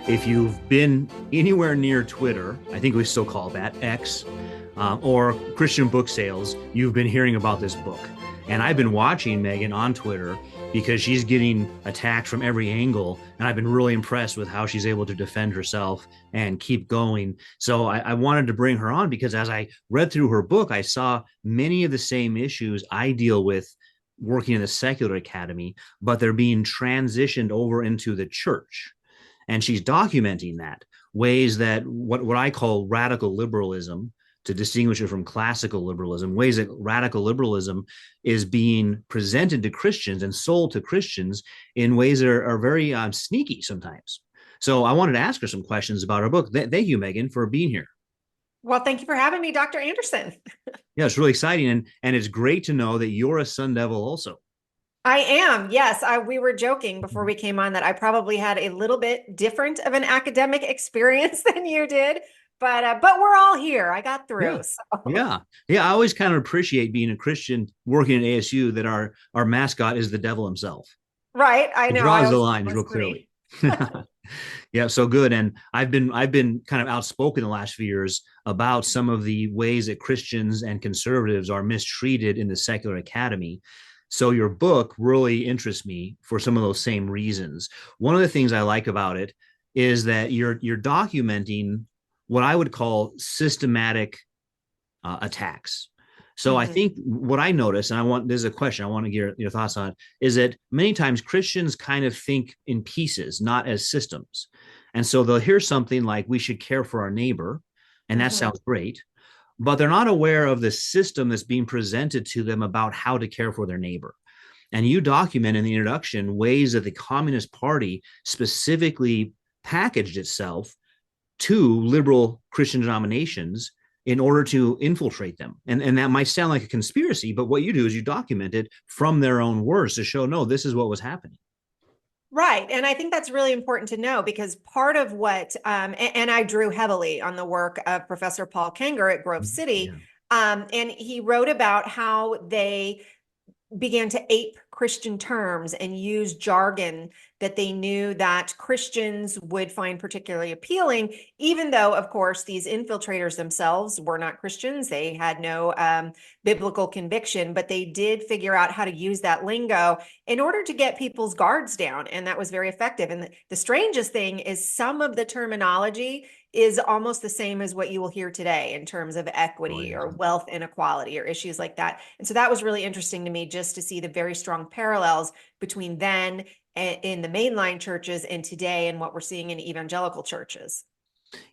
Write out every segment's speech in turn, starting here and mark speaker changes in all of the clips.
Speaker 1: If you've been anywhere near Twitter, I think we still call that X, or Christian book sales, you've been hearing about this book. And I've been watching Megan on Twitter because she's getting attacked from every angle. And I've been really impressed with how she's able to defend herself and keep going. So I wanted to bring her on because as I read through her book, I saw many of the same issues I deal with working in the secular academy, but they're being transitioned over into the church. And she's documenting that ways that what I call radical liberalism, to distinguish it from classical liberalism, ways that radical liberalism is being presented to Christians and sold to Christians in ways that are very sneaky sometimes. So I wanted to ask her some questions about her book. Thank you, Megan, for being here.
Speaker 2: Well, thank you for having me, Dr. Anderson.
Speaker 1: Yeah, it's really exciting. And it's great to know that you're a Sun Devil also.
Speaker 2: I am. Yes, we were joking before we came on that I probably had a little bit different of an academic experience than you did, but we're all here. I got
Speaker 1: Yeah.
Speaker 2: through. So.
Speaker 1: Yeah. Yeah. I always kind of appreciate being a Christian working at ASU that our mascot is the devil himself.
Speaker 2: Right. I
Speaker 1: It
Speaker 2: know. I
Speaker 1: draws the
Speaker 2: always
Speaker 1: lines
Speaker 2: it
Speaker 1: real
Speaker 2: was
Speaker 1: clearly.
Speaker 2: funny.
Speaker 1: Yeah, so good. And I've been kind of outspoken the last few years about some of the ways that Christians and conservatives are mistreated in the secular academy. So your book really interests me for some of those same reasons. One of the things I like about it is that you're documenting what I would call systematic attacks. So I
Speaker 2: Mhm.
Speaker 1: think what I notice, and there's a question I want to get your thoughts on, is that many times Christians kind of think in pieces, not as systems. And so they'll hear something like we should care for our neighbor, and that
Speaker 2: Mhm.
Speaker 1: sounds great, but they're not aware of the system that's being presented to them about how to care for their neighbor. And you document in the introduction ways that the Communist Party specifically packaged itself to liberal Christian denominations in order to infiltrate them. And that might sound like a conspiracy, but what you do is you document it from their own words to show, no, this is what was happening.
Speaker 2: Right. And I think that's really important to know because part of what, and I drew heavily on the work of Professor Paul Kenger at Grove City.
Speaker 1: Yeah.
Speaker 2: And he wrote about how they began to ape Christian terms and use jargon that they knew that Christians would find particularly appealing, even though, of course, these infiltrators themselves were not Christians. They had no biblical conviction, but they did figure out how to use that lingo in order to get people's guards down. And that was very effective. And the strangest thing is some of the terminology is almost the same as what you will hear today in terms of
Speaker 1: Oh,
Speaker 2: equity
Speaker 1: yeah.
Speaker 2: or wealth inequality or issues like that. And so that was really interesting to me just to see the very strong parallels between then in the mainline churches and today and what we're seeing in evangelical churches.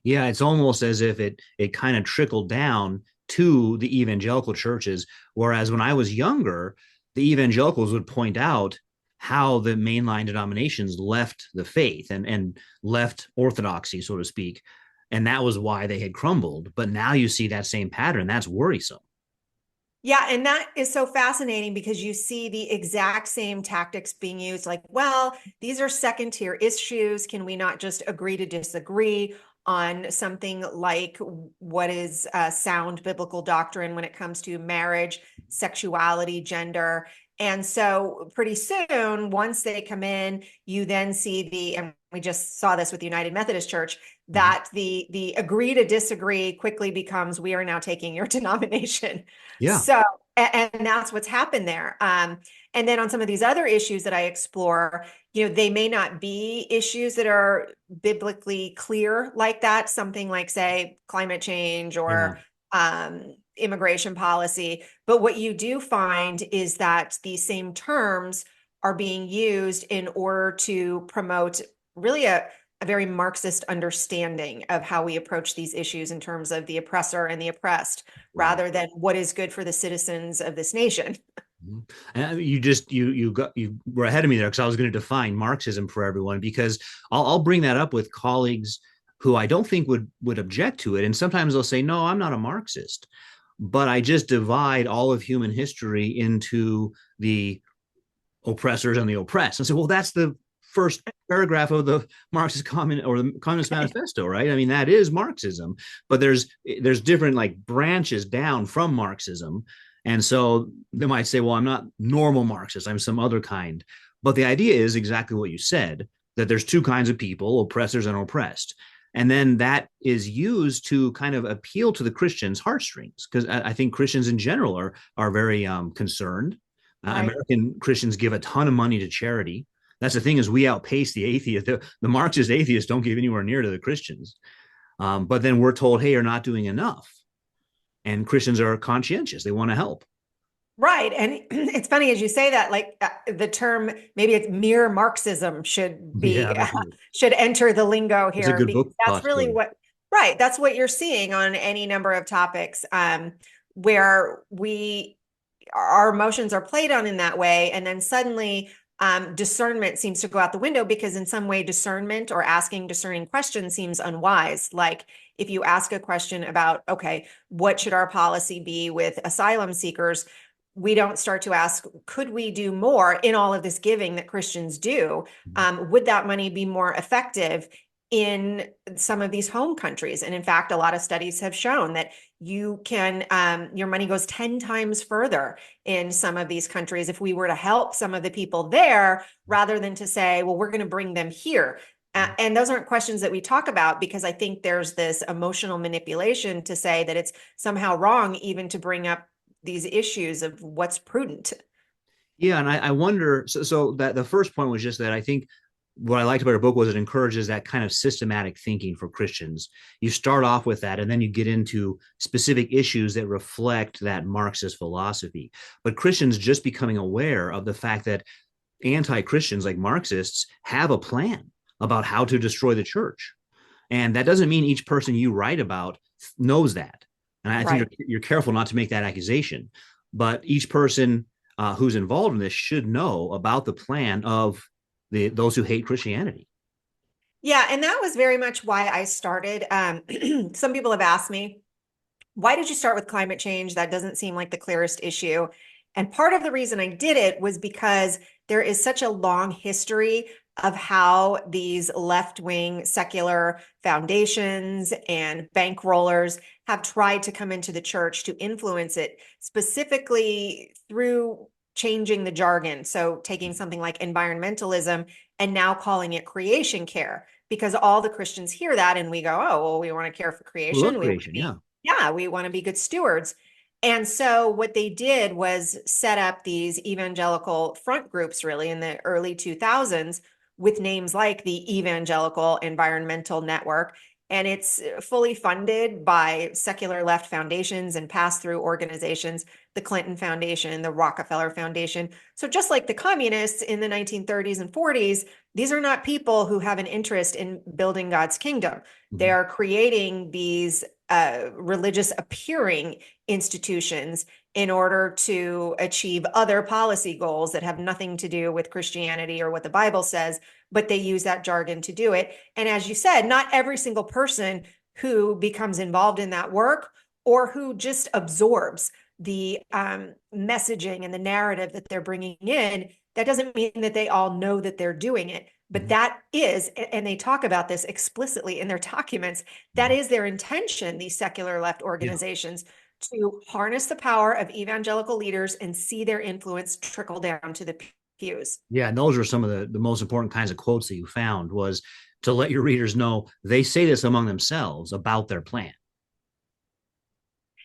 Speaker 1: Yeah, it's almost as if it kind of trickled down to the evangelical churches. Whereas when I was younger, the evangelicals would point out how the mainline denominations left the faith and left orthodoxy, so to speak. And that was why they had crumbled. But now you see that same pattern. That's worrisome.
Speaker 2: Yeah, and that is so fascinating because you see the exact same tactics being used like, well, these are second tier issues. Can we not just agree to disagree on something like what is sound biblical doctrine when it comes to marriage, sexuality, gender? And so pretty soon, once they come in, you then see and we just saw this with the United Methodist Church,
Speaker 1: Mhm.
Speaker 2: that the agree to disagree quickly becomes we are now taking your denomination.
Speaker 1: Yeah.
Speaker 2: So, and that's what's happened there. And then on some of these other issues that I explore, they may not be issues that are biblically clear like that. Something like, say, climate change
Speaker 1: Yeah.
Speaker 2: or immigration policy. But what you do find is that these same terms are being used in order to promote really a very Marxist understanding of how we approach these issues in terms of the oppressor and the oppressed,
Speaker 1: Right.
Speaker 2: rather than what is good for the citizens of this nation.
Speaker 1: Mhm. And you were ahead of me there because I was going to define Marxism for everyone because I'll bring that up with colleagues who I don't think would object to it, and sometimes they'll say, "No, I'm not a Marxist," but I just divide all of human history into the oppressors and the oppressed, and say, "Well, that's the first paragraph of the Marxist Communist or the Communist Manifesto, right? I mean, that is Marxism, but there's different like branches down from Marxism." And so they might say, well, I'm not normal Marxist, I'm some other kind. But the idea is exactly what you said. that there's two kinds of people, oppressors and oppressed. And then that is used to kind of appeal to the Christians' heartstrings, because I think Christians in general are very concerned.
Speaker 2: Right.
Speaker 1: American Christians give a ton of money to charity. That's the thing, is we outpace the atheists. The Marxist atheists don't give anywhere near to the Christians. But then we're told, hey, you're not doing enough. And Christians are conscientious. They want to help.
Speaker 2: Right. And it's funny as you say that, like the term, maybe it's mere Marxism should be,
Speaker 1: Yeah, that's right.
Speaker 2: should enter the lingo
Speaker 1: It's a
Speaker 2: here,
Speaker 1: good
Speaker 2: because
Speaker 1: book
Speaker 2: that's really
Speaker 1: possibility.
Speaker 2: what, right. That's what you're seeing on any number of topics, where our emotions are played on in that way. And then suddenly, discernment seems to go out the window, because in some way discernment or asking discerning questions seems unwise. Like if you ask a question about, okay, what should our policy be with asylum seekers? We don't start to ask, could we do more in all of this giving that Christians do? Would that money be more effective in some of these home countries? And in fact, a lot of studies have shown that you can, your money goes 10 times further in some of these countries if we were to help some of the people there, rather than to say, well, we're going to bring them here. And those aren't questions that we talk about, because I think there's this emotional manipulation to say that it's somehow wrong even to bring up these issues of what's prudent.
Speaker 1: Yeah, and I wonder. So that the first point was just that I think what I liked about your book was it encourages that kind of systematic thinking for Christians. You start off with that, and then you get into specific issues that reflect that Marxist philosophy. But Christians just becoming aware of the fact that anti-Christians like Marxists have a plan about how to destroy the church. And that doesn't mean each person you write about knows that. And I think
Speaker 2: Right.
Speaker 1: you're careful not to make that accusation. But each person who's involved in this should know about the plan of those who hate Christianity.
Speaker 2: Yeah, and that was very much why I started. Some people have asked me, why did you start with climate change? That doesn't seem like the clearest issue. And part of the reason I did it was because there is such a long history of how these left-wing secular foundations and bankrollers have tried to come into the church to influence it, specifically through changing the jargon. So taking something like environmentalism and now calling it creation care, because all the Christians hear that and we go, oh, well, we want to care for
Speaker 1: We love
Speaker 2: creation. We want to
Speaker 1: creation,
Speaker 2: be,
Speaker 1: yeah.
Speaker 2: yeah, we want to be good stewards. And so what they did was set up these evangelical front groups really in the early 2000s with names like the Evangelical Environmental Network. And it's fully funded by secular left foundations and pass-through organizations, the Clinton Foundation, the Rockefeller Foundation. So just like the communists in the 1930s and 40s, these are not people who have an interest in building God's kingdom. They are creating these religious appearing institutions in order to achieve other policy goals that have nothing to do with Christianity or what the Bible says, but they use that jargon to do it. And as you said, not every single person who becomes involved in that work or who just absorbs the messaging and the narrative that they're bringing in, that doesn't mean that they all know that they're doing it. But that is, and they talk about this explicitly in their documents, that is their intention, these secular left
Speaker 1: Yeah.
Speaker 2: organizations, to harness the power of evangelical leaders and see their influence trickle down to the pews.
Speaker 1: Yeah, and those are some of the most important kinds of quotes that you found, was to let your readers know they say this among themselves about their plan.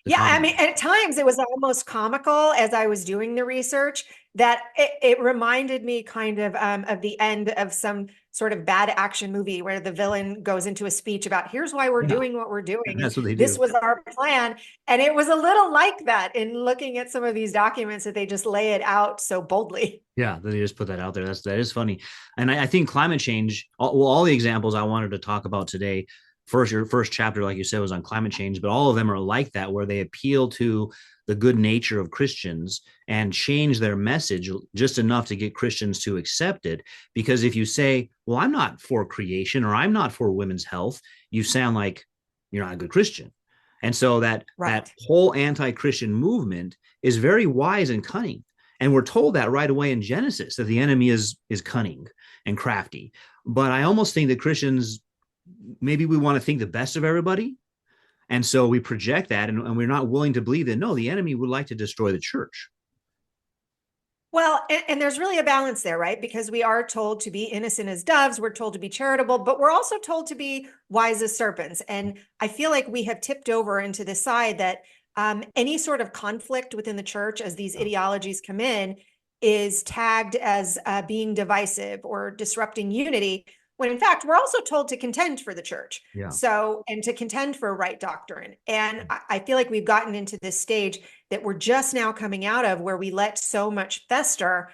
Speaker 2: Yeah, I mean, at times it was almost comical as I was doing the research, that it reminded me kind of the end of some sort of bad action movie where the villain goes into a speech about here's why we're
Speaker 1: Yeah,
Speaker 2: doing what we're doing, and
Speaker 1: that's what they
Speaker 2: this
Speaker 1: do.
Speaker 2: was our plan. And it was a little like that in looking at some of these documents, that they just lay it out so boldly.
Speaker 1: Yeah, they just put that out there. That is funny, and I think climate change. All the examples I wanted to talk about today. First, your first chapter, like you said, was on climate change, but all of them are like that, where they appeal to the good nature of Christians and change their message just enough to get Christians to accept it. Because if you say, "Well, I'm not for creation," or "I'm not for women's health," you sound like you're not a good Christian. And so that
Speaker 2: Right.
Speaker 1: whole anti-Christian movement is very wise and cunning. And we're told that right away in Genesis, that the enemy is cunning and crafty. But I almost think that Christians, maybe we want to think the best of everybody. And so we project that, and we're not willing to believe that, no, the enemy would like to destroy the church.
Speaker 2: Well, and there's really a balance there, right? Because we are told to be innocent as doves, we're told to be charitable, but we're also told to be wise as serpents. And I feel like we have tipped over into the side that any sort of conflict within the church as these ideologies come in is tagged as being divisive or disrupting unity, when in fact, we're also told to contend for the church.
Speaker 1: Yeah.
Speaker 2: So, and to contend for right doctrine. And I feel like we've gotten into this stage that we're just now coming out of, where we let so much fester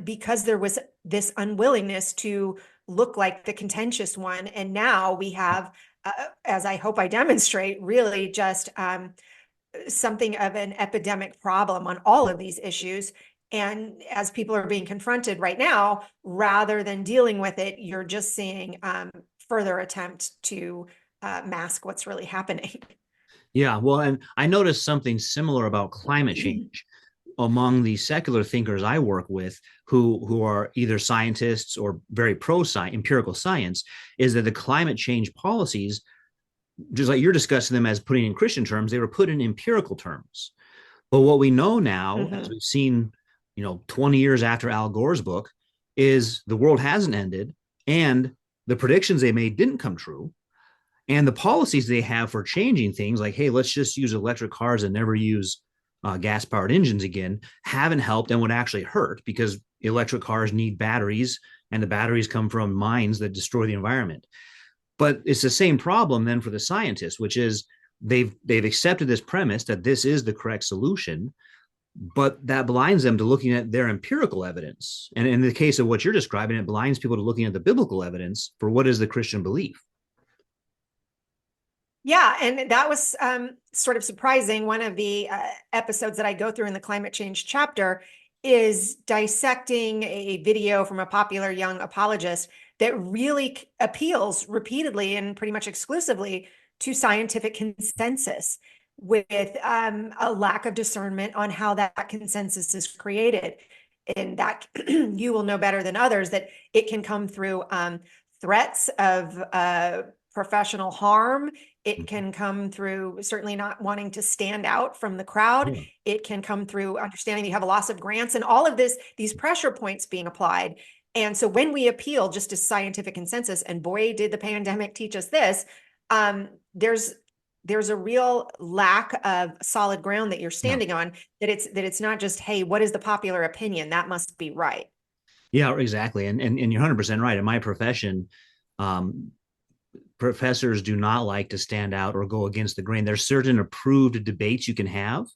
Speaker 2: because there was this unwillingness to look like the contentious one. And now we have, as I hope I demonstrate, really just something of an epidemic problem on all of these issues. And as people are being confronted right now, rather than dealing with it, you're just seeing further attempt to mask what's really happening.
Speaker 1: Yeah, well, and I noticed something similar about climate change among the secular thinkers I work with, who are either scientists or very pro empirical science, is that the climate change policies, just like you're discussing them as putting in Christian terms, they were put in empirical terms. But what we know now, as we've seen, 20 years after Al Gore's book, is the world hasn't ended, and the predictions they made didn't come true. And the policies they have for changing things, like, hey, let's just use electric cars and never use gas powered engines again, haven't helped and would actually hurt, because electric cars need batteries, and the batteries come from mines that destroy the environment. But it's the same problem then for the scientists, which is they've accepted this premise that this is the correct solution, but that blinds them to looking at their empirical evidence. And in the case of what you're describing, it blinds people to looking at the biblical evidence for what is the Christian belief.
Speaker 2: Yeah, and that was sort of surprising. One of the episodes that I go through in the climate change chapter is dissecting a video from a popular young apologist that really appeals repeatedly and pretty much exclusively to scientific consensus, with a lack of discernment on how that consensus is created. And that you will know better than others that it can come through threats of professional harm. It can come through certainly not wanting to stand out from the crowd.
Speaker 1: Yeah.
Speaker 2: It can come through understanding you have a loss of grants and all of these pressure points being applied. And so when we appeal just to scientific consensus, and boy, did the pandemic teach us this, there's a real lack of solid ground that you're standing on, that it's not just, hey, what is the popular opinion? That must be right.
Speaker 1: Yeah, exactly. And you're 100% right. In my profession, professors do not like to stand out or go against the grain. There's certain approved debates you can have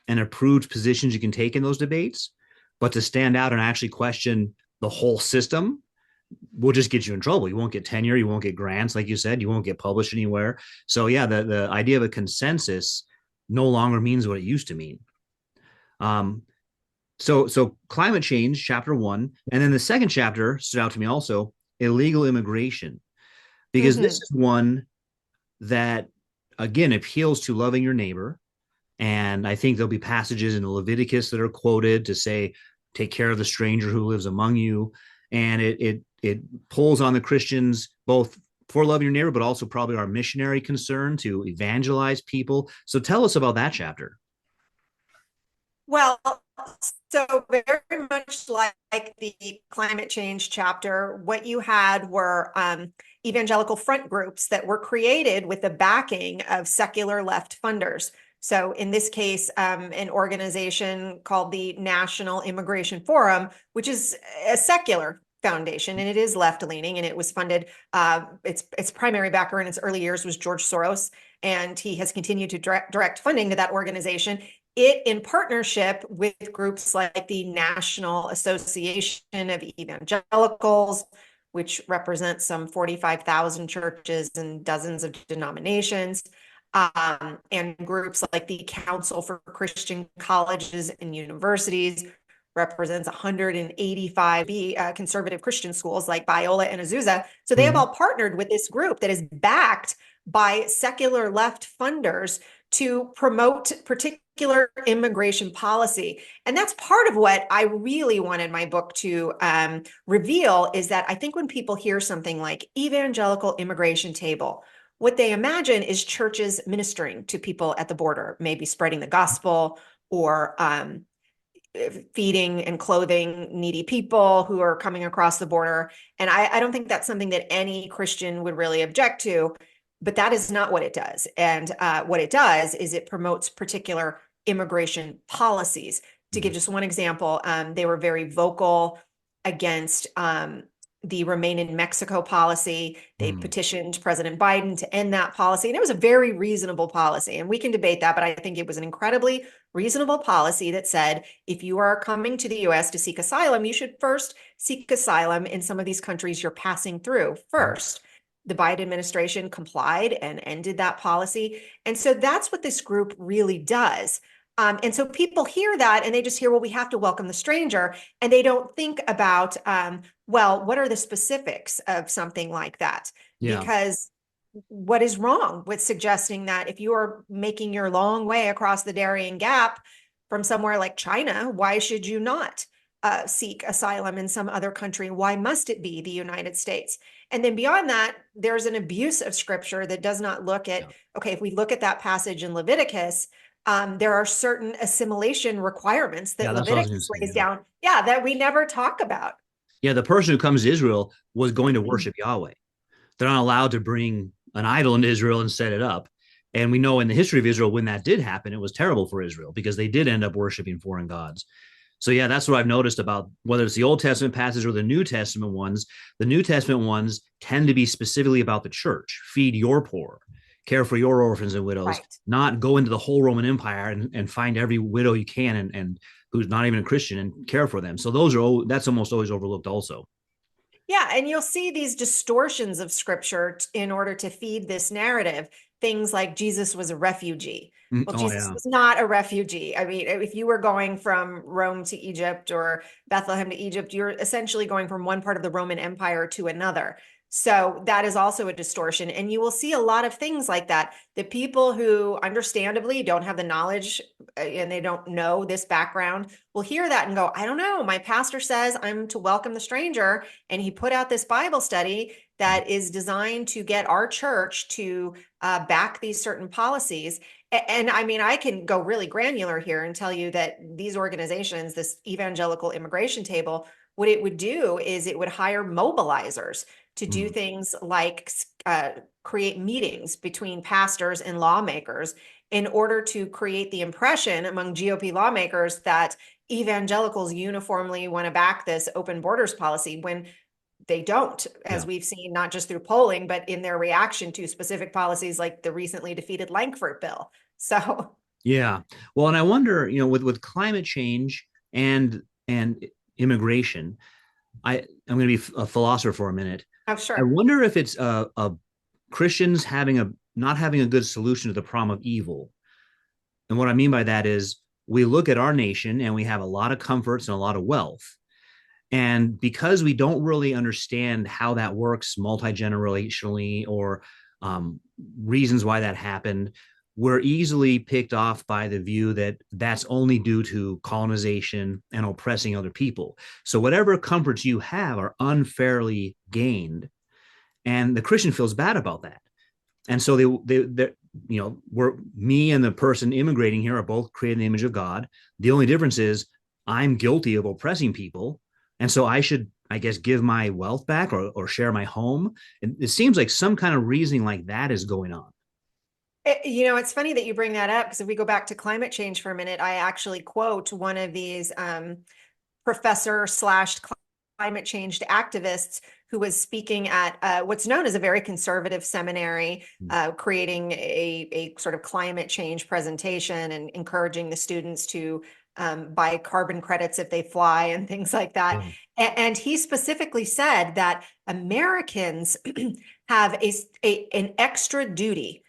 Speaker 1: and approved positions you can take in those debates, but to stand out and actually question the whole system will just get you in trouble. You won't get tenure, you won't get grants, like you said, you won't get published anywhere. So yeah, the idea of a consensus no longer means what it used to mean. So climate change, chapter 1, and then the second chapter stood out to me also, illegal immigration, because this is one that, again, appeals to loving your neighbor. And I think there'll be passages in Leviticus that are quoted to say, take care of the stranger who lives among you. And it pulls on the Christians, both for loving your neighbor, but also probably our missionary concern to evangelize people. So tell us about that chapter.
Speaker 2: Well, so very much like the climate change chapter, what you had were evangelical front groups that were created with the backing of secular left funders. So in this case, an organization called the National Immigration Forum, which is a secular foundation, and it is left-leaning, and it was funded, its primary backer in its early years was George Soros, and he has continued to direct funding to that organization. It, in partnership with groups like the National Association of Evangelicals, which represents some 45,000 churches and dozens of denominations, and groups like the Council for Christian Colleges and Universities, represents 185 conservative Christian schools like Biola and Azusa. So they have all partnered with this group that is backed by secular left funders to promote particular immigration policy. And that's part of what I really wanted my book to reveal, is that I think when people hear something like evangelical immigration table, what they imagine is churches ministering to people at the border, maybe spreading the gospel or feeding and clothing needy people who are coming across the border. And I don't think that's something that any Christian would really object to, but that is not what it does. And what it does is it promotes particular immigration policies. To give just one example, they were very vocal against the Remain in Mexico policy. They petitioned President Biden to end that policy. And it was a very reasonable policy. And we can debate that, but I think it was an incredibly reasonable policy that said, if you are coming to the US to seek asylum, you should first seek asylum in some of these countries you're passing through first. The Biden administration complied and ended that policy. And so that's what this group really does. And so people hear that and they just hear, well, we have to welcome the stranger. And they don't think about, well, what are the specifics of something like that?
Speaker 1: Yeah.
Speaker 2: Because what is wrong with suggesting that if you are making your long way across the Darien Gap from somewhere like China, why should you not seek asylum in some other country? Why must it be the United States? And then beyond that, there's an abuse of scripture that does not look at, okay, if we look at that passage in Leviticus, there are certain assimilation requirements that Leviticus lays down, that we never talk about.
Speaker 1: Yeah, the person who comes to Israel was going to worship Yahweh. They're not allowed to bring an idol into Israel and set it up. And we know in the history of Israel, when that did happen, it was terrible for Israel because they did end up worshiping foreign gods. So yeah, that's what I've noticed about whether it's the Old Testament passage or the New Testament ones. The New Testament ones tend to be specifically about the church. Feed your poor, care for your orphans and widows, not go into the whole Roman Empire and find every widow you can and who's not even a Christian and care for them. So that's almost always overlooked also.
Speaker 2: Yeah, and you'll see these distortions of scripture in order to feed this narrative. Things like Jesus was a refugee. Well, Jesus was not a refugee. I mean, if you were going from Rome to Egypt or Bethlehem to Egypt, you're essentially going from one part of the Roman Empire to another. So that is also a distortion. And you will see a lot of things like that. The people who understandably don't have the knowledge and they don't know this background will hear that and go, I don't know, my pastor says I'm to welcome the stranger. And he put out this Bible study that is designed to get our church to back these certain policies. And I mean, I can go really granular here and tell you that these organizations, this Evangelical Immigration Table, what it would do is it would hire mobilizers to do things like create meetings between pastors and lawmakers in order to create the impression among GOP lawmakers that evangelicals uniformly want to back this open borders policy when they don't, as we've seen, not just through polling, but in their reaction to specific policies like the recently defeated Langford bill. So,
Speaker 1: yeah. Well, and I wonder, with climate change and immigration, I'm going to be a philosopher for a minute.
Speaker 2: Oh, sure.
Speaker 1: I wonder if it's Christians not having a good solution to the problem of evil. And what I mean by that is we look at our nation and we have a lot of comforts and a lot of wealth. And because we don't really understand how that works multi-generationally or reasons why that happened, we're easily picked off by the view that that's only due to colonization and oppressing other people. So whatever comforts you have are unfairly gained. And the Christian feels bad about that. And so me and the person immigrating here are both created in the image of God. The only difference is I'm guilty of oppressing people. And so I should, I guess, give my wealth back or share my home. It seems like some kind of reasoning like that is going on.
Speaker 2: It's funny that you bring that up because if we go back to climate change for a minute, I actually quote one of these professor/climate change activists who was speaking at what's known as a very conservative seminary, creating a sort of climate change presentation and encouraging the students to buy carbon credits if they fly and things like that. And he specifically said that Americans have an extra duty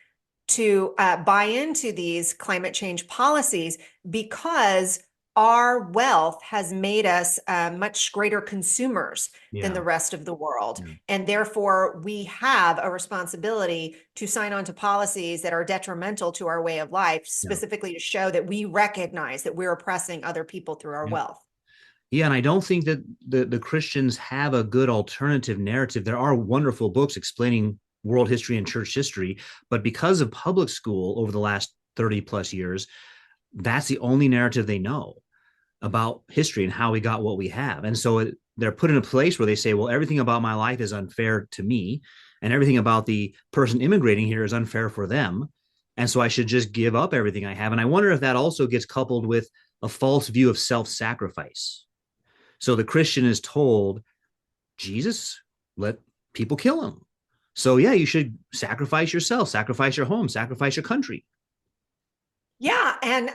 Speaker 2: to buy into these climate change policies because our wealth has made us much greater consumers than the rest of the world. And therefore, we have a responsibility to sign on to policies that are detrimental to our way of life, specifically to show that we recognize that we're oppressing other people through our wealth.
Speaker 1: Yeah, and I don't think that the Christians have a good alternative narrative. There are wonderful books explaining world history and church history, but because of public school over the last 30 plus years, that's the only narrative they know. about history and how we got what we have. And so they're put in a place where they say, well, everything about my life is unfair to me, and everything about the person immigrating here is unfair for them. And so I should just give up everything I have. And I wonder if that also gets coupled with a false view of self-sacrifice. So the Christian is told, Jesus, let people kill him. So yeah, you should sacrifice yourself, sacrifice your home, sacrifice your country.
Speaker 2: Yeah, and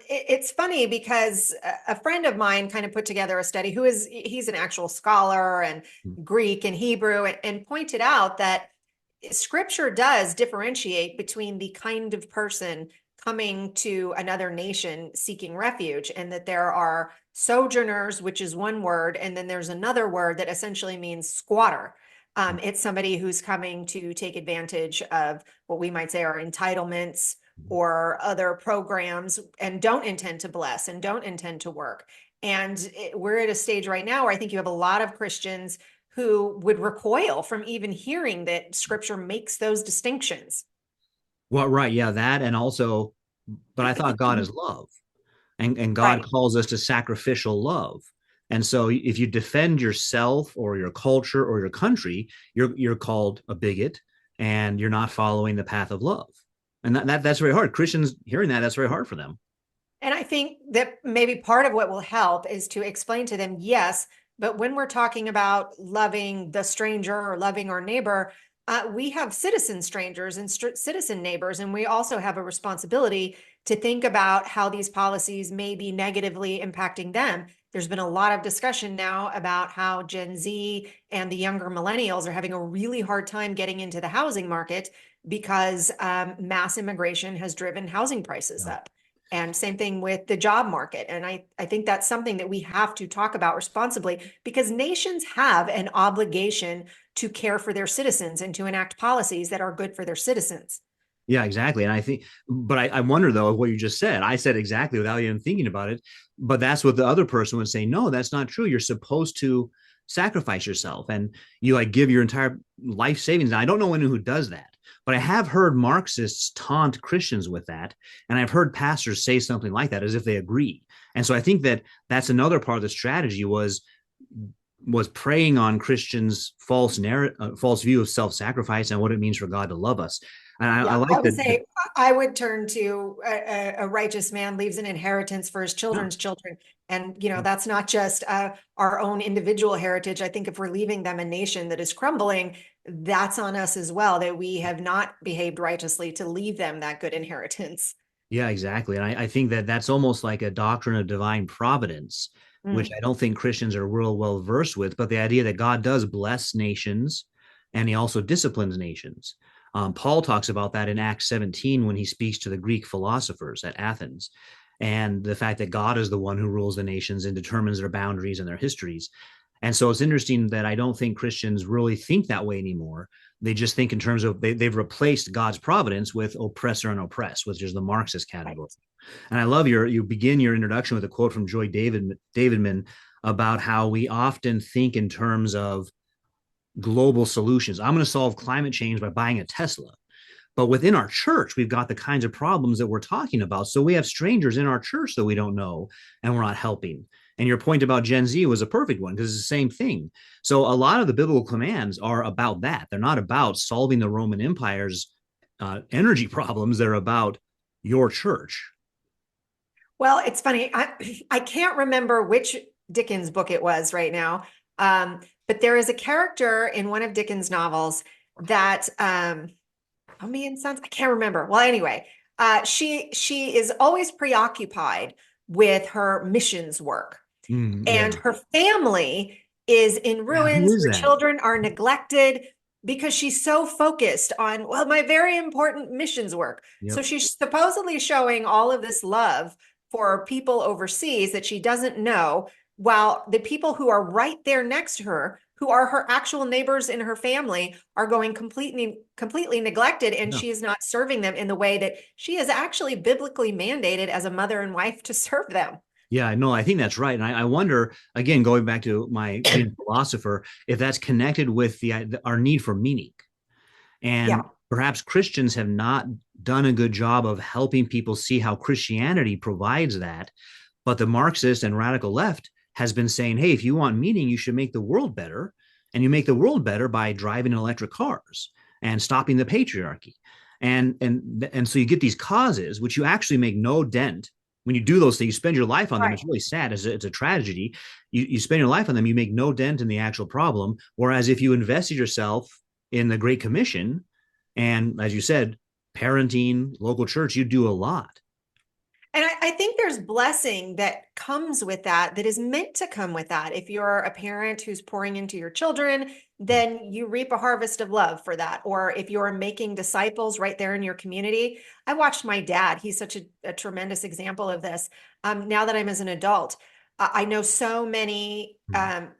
Speaker 2: it's funny because a friend of mine kind of put together a study he's an actual scholar and Greek and Hebrew and pointed out that scripture does differentiate between the kind of person coming to another nation seeking refuge, and that there are sojourners, which is one word, and then there's another word that essentially means squatter. It's somebody who's coming to take advantage of what we might say are entitlements or other programs and don't intend to bless and don't intend to work. And we're at a stage right now where I think you have a lot of Christians who would recoil from even hearing that scripture makes those distinctions.
Speaker 1: Well, right, yeah, that, and also, but I thought God is love, and God
Speaker 2: Right.
Speaker 1: calls us to sacrificial love. And so if you defend yourself or your culture or your country, you're called a bigot, and you're not following the path of love. And that's very hard. Christians hearing that, that's very hard for them.
Speaker 2: And I think that maybe part of what will help is to explain to them, yes, but when we're talking about loving the stranger or loving our neighbor, we have citizen strangers and citizen neighbors, and we also have a responsibility to think about how these policies may be negatively impacting them. There's been a lot of discussion now about how Gen Z and the younger millennials are having a really hard time getting into the housing market because mass immigration has driven housing prices
Speaker 1: Yeah.
Speaker 2: up. And same thing with the job market. And I think that's something that we have to talk about responsibly, because nations have an obligation to care for their citizens and to enact policies that are good for their citizens.
Speaker 1: Yeah, exactly. And I think, but I wonder though, what you just said, I said exactly without even thinking about it. But that's what the other person would say. No, that's not true. You're supposed to sacrifice yourself, and you like give your entire life savings. And I don't know anyone who does that, but I have heard Marxists taunt Christians with that. And I've heard pastors say something like that as if they agree. And so I think that that's another part of the strategy was preying on Christians' false view of self-sacrifice and what it means for God to love us. And I
Speaker 2: Yeah, I
Speaker 1: like
Speaker 2: would
Speaker 1: that.
Speaker 2: say I would turn to a righteous man leaves an inheritance for his
Speaker 1: Yeah,
Speaker 2: children's children. And, that's not just our own individual heritage. I think if we're leaving them a nation that is crumbling, that's on us as well, that we have not behaved righteously to leave them that good inheritance.
Speaker 1: yeah, exactly. And I think that that's almost like a doctrine of divine providence, which
Speaker 2: Mm.
Speaker 1: I don't think Christians are real well versed with. But the idea that God does bless nations, and he also disciplines nations. Paul talks about that in Acts 17 when he speaks to the Greek philosophers at Athens, and the fact that God is the one who rules the nations and determines their boundaries and their histories. And so it's interesting that I don't think Christians really think that way anymore. They just think in terms of they've replaced God's providence with oppressor and oppressed, which is the Marxist
Speaker 2: Right.
Speaker 1: category. And I love you begin your introduction with a quote from Joy Davidman about how we often think in terms of global solutions. I'm going to solve climate change by buying a Tesla. But within our church, we've got the kinds of problems that we're talking about. So we have strangers in our church that we don't know, and we're not helping. And your point about Gen Z was a perfect one because it's the same thing. So a lot of the biblical commands are about that. They're not about solving the Roman Empire's energy problems. They're about your church.
Speaker 2: Well, it's funny. I can't remember which Dickens book it was right now. But there is a character in one of Dickens' novels that Mommy and Sons. I can't remember. Well, anyway, she is always preoccupied with her missions work,
Speaker 1: Yeah.
Speaker 2: and her family is in
Speaker 1: Yeah. Who
Speaker 2: ruins.
Speaker 1: is
Speaker 2: Her
Speaker 1: that?
Speaker 2: children are neglected because she's so focused on, well, my very important missions work. So
Speaker 1: Yep.
Speaker 2: she's supposedly showing all of this love for people overseas that she doesn't know, while the people who are right there next to her, who are her actual neighbors in her family, are going completely neglected, and
Speaker 1: Yeah.
Speaker 2: she is not serving them in the way that she is actually biblically mandated as a mother and wife to serve them.
Speaker 1: Yeah, no, I think that's right. And I wonder, again, going back to my being a philosopher, if that's connected with our need for meaning. And
Speaker 2: Yeah.
Speaker 1: perhaps Christians have not done a good job of helping people see how Christianity provides that. But the Marxist and radical left has been saying, hey, if you want meaning, you should make the world better. And you make the world better by driving electric cars and stopping the patriarchy. And so you get these causes, which you actually make no dent. When you do those things, you spend your life on them. It's really sad. It's a tragedy. You spend your life on them. You make no dent in the actual problem. Whereas if you invested yourself in the Great Commission, and as you said, parenting, local church, you do a lot.
Speaker 2: And I think there's blessing that comes with that, that is meant to come with that. If you're a parent who's pouring into your children, then you reap a harvest of love for that. Or if you're making disciples right there in your community. I watched my dad. He's such a tremendous example of this. Now that I'm as an adult, I know so many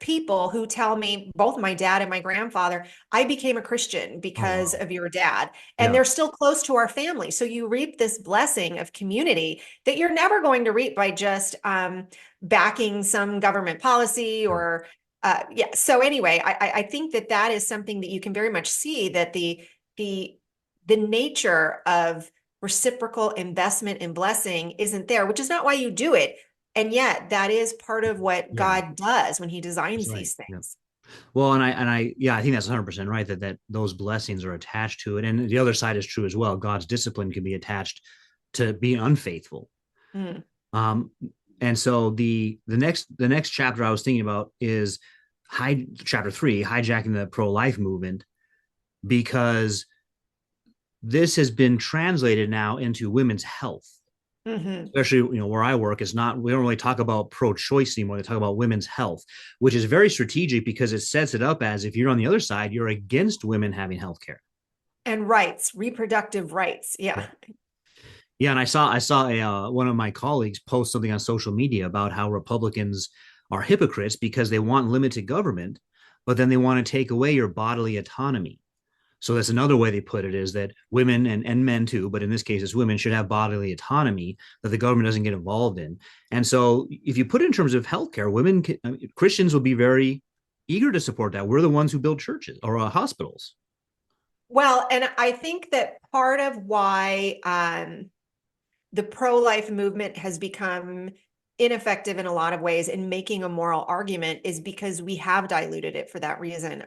Speaker 2: people who tell me, both my dad and my grandfather, I became a Christian because of your dad. And they're still close to our family. So you reap this blessing of community that you're never going to reap by just backing some government policy or, yeah. So anyway, I think that that is something that you can very much see, that the nature of reciprocal investment and blessing isn't there, which is not why you do it. And yet that is part of what God does when he designs these things.
Speaker 1: Well, I think that's 100% right, that those blessings are attached to it. And the other side is true as well. God's discipline can be attached to being unfaithful. And so the next chapter I was thinking about is chapter 3, hijacking the pro-life movement, because this has been translated now into women's health. Especially, where I work, we don't really talk about pro-choice anymore. They talk about women's health, which is very strategic because it sets it up as if you're on the other side, you're against women having health care
Speaker 2: and rights, reproductive rights. Yeah.
Speaker 1: And I saw one of my colleagues post something on social media about how Republicans are hypocrites because they want limited government, but then they want to take away your bodily autonomy. So that's another way they put it, is that women and men too, but in this case, it's women, should have bodily autonomy that the government doesn't get involved in. And so if you put it in terms of healthcare, Christians will be very eager to support that. We're the ones who build churches or hospitals.
Speaker 2: Well, and I think that part of why the pro-life movement has become ineffective in a lot of ways in making a moral argument is because we have diluted it for that reason.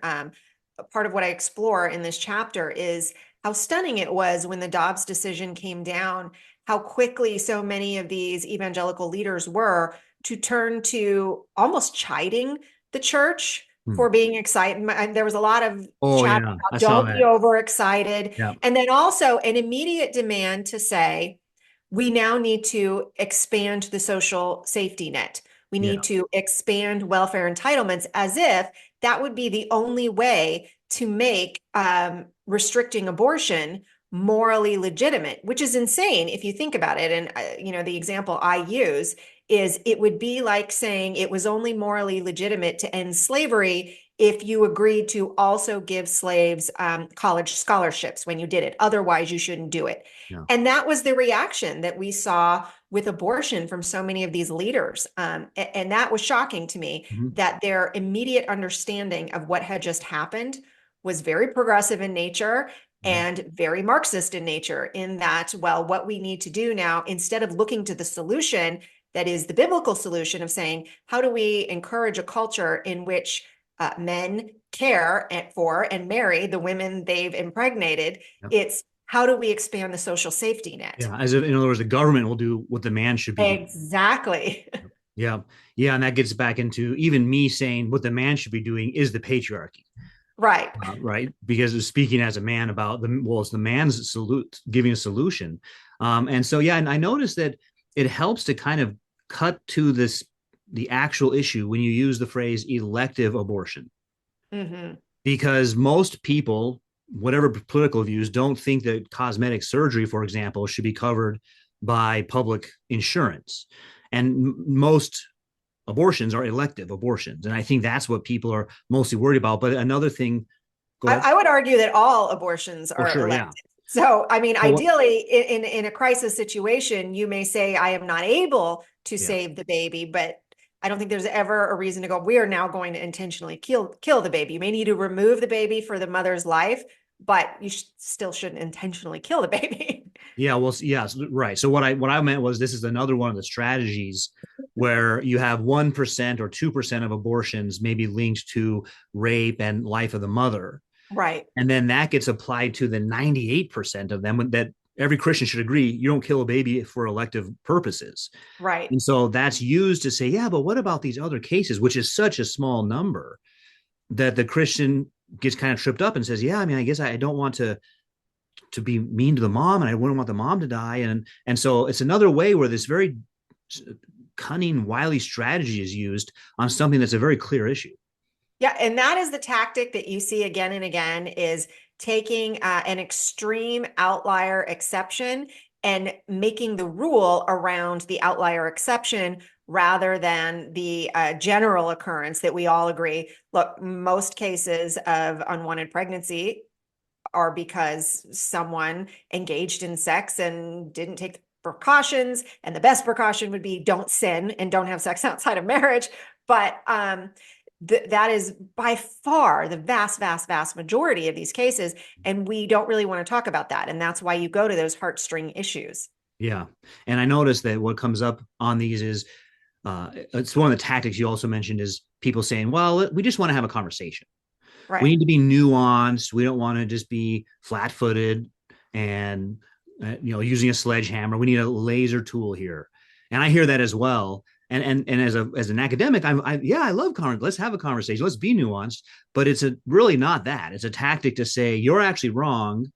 Speaker 2: Part of what I explore in this chapter is how stunning it was when the Dobbs decision came down, how quickly so many of these evangelical leaders were to turn to almost chiding the church for being excited. And there was a lot of chat about don't be overexcited. And then also an immediate demand to say, we now need to expand the social safety net. We need to expand welfare entitlements, as if that would be the only way to make restricting abortion morally legitimate, which is insane if you think about it. And, the example I use is it would be like saying it was only morally legitimate to end slavery if you agreed to also give slaves college scholarships when you did it. Otherwise, you shouldn't do it. And that was the reaction that we saw with abortion from so many of these leaders. And that was shocking to me, that their immediate understanding of what had just happened was very progressive in nature and very Marxist in nature, in that, well, what we need to do now, instead of looking to the solution that is the biblical solution of saying, how do we encourage a culture in which men care for and marry the women they've impregnated? It's, how do we expand the social safety net?
Speaker 1: As if, in other words, the government will do what the man should be doing.
Speaker 2: Exactly.
Speaker 1: And that gets back into even me saying what the man should be doing is the patriarchy.
Speaker 2: Right.
Speaker 1: Right. Because it's speaking as a man about it's the man's giving a solution. And so, and I noticed that it helps to kind of cut to the actual issue when you use the phrase elective abortion. Because most people, whatever political views, don't think that cosmetic surgery, for example, should be covered by public insurance. And most abortions are elective abortions. And I think that's what people are mostly worried about. But another thing,
Speaker 2: I would argue that all abortions are elective. So, I mean, ideally, in a crisis situation, you may say, I am not able to save the baby, but I don't think there's ever a reason to go, we are now going to intentionally kill the baby. You may need to remove the baby for the mother's life, but you still shouldn't intentionally kill the baby.
Speaker 1: Yeah, well, yes, right. So what I meant was this is another one of the strategies where you have 1% or 2% of abortions maybe linked to rape and life of the mother.
Speaker 2: Right,
Speaker 1: And then that gets applied to the 98% of them that every Christian should agree you don't kill a baby for elective purposes.
Speaker 2: right.
Speaker 1: And so that's used to say, yeah, but what about these other cases, which is such a small number that the Christian gets kind of tripped up and says, yeah, I mean, I guess I don't want to be mean to the mom and I wouldn't want the mom to die. And so it's another way where this very cunning, wily strategy is used on something that's a very clear issue.
Speaker 2: Yeah, and that is the tactic that you see again and again is taking an extreme outlier exception and making the rule around the outlier exception rather than the general occurrence that we all agree. Look, most cases of unwanted pregnancy are because someone engaged in sex and didn't take the precautions. And the best precaution would be don't sin and don't have sex outside of marriage. But that is by far the vast, vast, vast majority of these cases. And we don't really want to talk about that. And that's why you go to those heartstring issues.
Speaker 1: Yeah. And I noticed that what comes up on these is it's one of the tactics you also mentioned is people saying, well, we just want to have a conversation. We
Speaker 2: Right.
Speaker 1: need to be nuanced. We don't want to just be flat footed and, using a sledgehammer. We need a laser tool here. And I hear that as well. And as an academic, I love let's have a conversation. Let's be nuanced. But it's really not that. It's a tactic to say you're actually wrong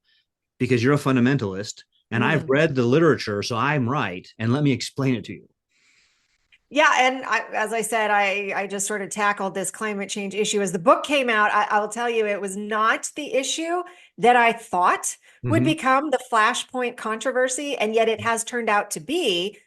Speaker 1: because you're a fundamentalist, and I've
Speaker 2: Mm.
Speaker 1: read the literature, so I'm right. And let me explain it to you.
Speaker 2: Yeah, and as I said, I just sort of tackled this climate change issue as the book came out. I'll tell you, it was not the issue that I thought would
Speaker 1: Mm-hmm.
Speaker 2: become the flashpoint controversy, and yet it has turned out to be